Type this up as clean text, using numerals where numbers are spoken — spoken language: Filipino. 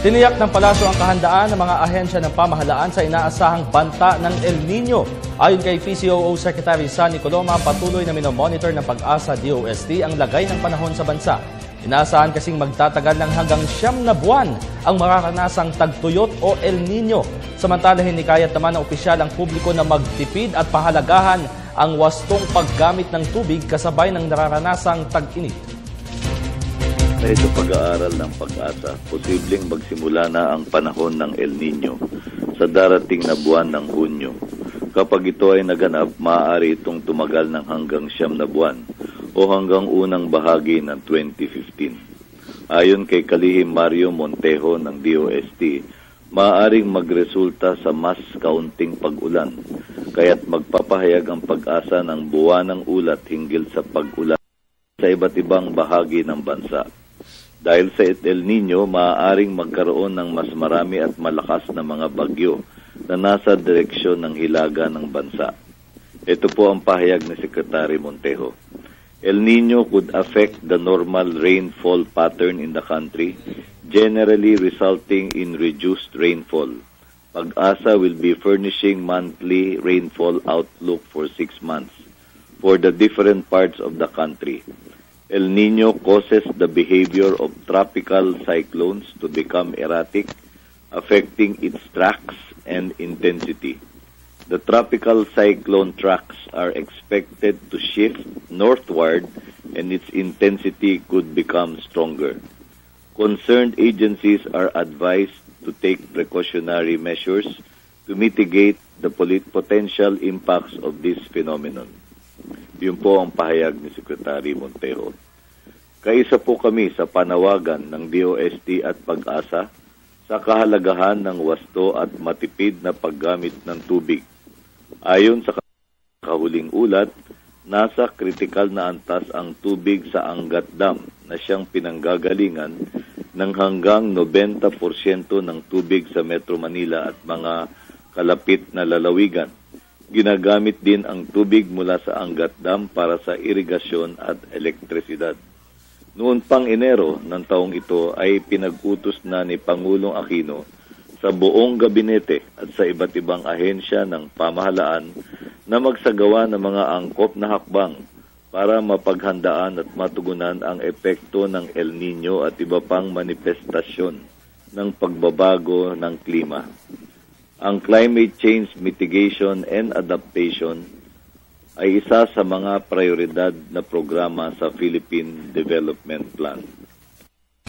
Tiniyak ng palasyo ang kahandaan ng mga ahensya ng pamahalaan sa inaasahang banta ng El Nino. Ayon kay PCOO Secretary Sunny Coloma, patuloy na minomonitor ng Pag-asa DOST ang lagay ng panahon sa bansa. Inaasahan kasing magtatagal ng hanggang 9 na buwan ang mararanasang tagtuyot o El Nino. Samantala, hinikayat naman ng opisyal ang publiko na magtipid at pahalagahan ang wastong paggamit ng tubig kasabay ng nararanasang tag-init. Sa pag-aaral ng Pag-asa, posibleng magsimula na ang panahon ng El Nino sa darating na buwan ng Hunyo. Kapag ito ay naganap, maaari itong tumagal ng hanggang 9 na buwan o hanggang unang bahagi ng 2015. Ayon kay Kalihim Mario Montejo ng DOST, maaaring magresulta sa mas kaunting pag-ulan, kaya't magpapahayag ang Pag-asa ng buwanang ulat hinggil sa pag-ulan sa iba't ibang bahagi ng bansa. Dahil sa El Nino, maaaring magkaroon ng mas marami at malakas na mga bagyo na nasa direksyon ng hilaga ng bansa. Ito po ang pahayag ni Secretary Montejo. El Nino could affect the normal rainfall pattern in the country, generally resulting in reduced rainfall. Pag-asa will be furnishing monthly rainfall outlook for 6 months for the different parts of the country. El Nino causes the behavior of tropical cyclones to become erratic, affecting its tracks and intensity. The tropical cyclone tracks are expected to shift northward and its intensity could become stronger. Concerned agencies are advised to take precautionary measures to mitigate the potential impacts of this phenomenon. Yun po ang pahayag ni Secretary Montejo. Kaisa po kami sa panawagan ng DOST at Pag-asa sa kahalagahan ng wasto at matipid na paggamit ng tubig. Ayon sa kahuling ulat, nasa kritikal na antas ang tubig sa Angat Dam na siyang pinanggagalingan ng hanggang 90% ng tubig sa Metro Manila at mga kalapit na lalawigan. Ginagamit din ang tubig mula sa Angat Dam para sa irigasyon at elektrisidad. Noon pang Enero ng taong ito ay pinag-utos na ni Pangulong Aquino sa buong gabinete at sa iba't ibang ahensya ng pamahalaan na magsagawa ng mga angkop na hakbang para mapaghandaan at matugunan ang epekto ng El Nino at iba pang manifestasyon ng pagbabago ng klima. Ang Climate Change Mitigation and Adaptation ay isa sa mga prioridad na programa sa Philippine Development Plan.